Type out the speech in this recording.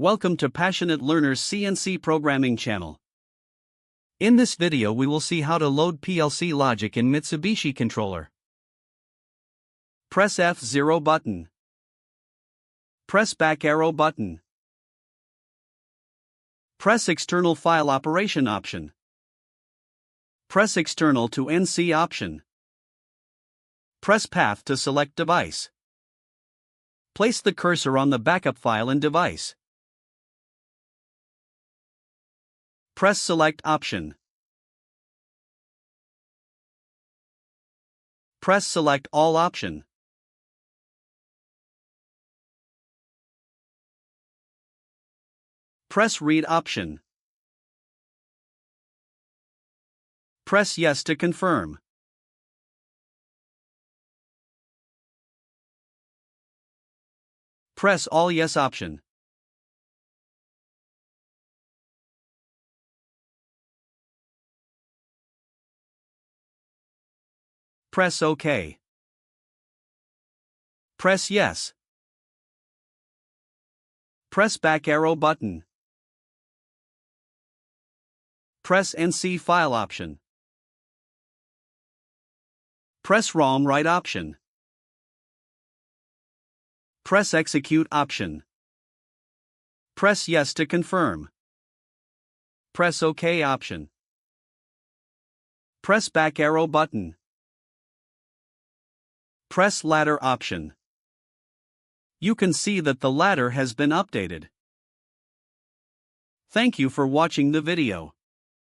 Welcome to Passionate Learners CNC Programming channel. In this video we will see how to load PLC logic in Mitsubishi controller. Press F0 button. Press back arrow button. Press external file operation option. Press external to NC option. Press path to select device. Place the cursor on the backup file and device. Press select option. Press select all option. Press read option. Press yes to confirm. Press all yes option. Press OK. Press yes. Press back arrow button. Press NC file option. Press ROM write option. Press execute option. Press yes to confirm. Press OK option. Press back arrow button. Press ladder option. You can see that the ladder has been updated. Thank you for watching the video.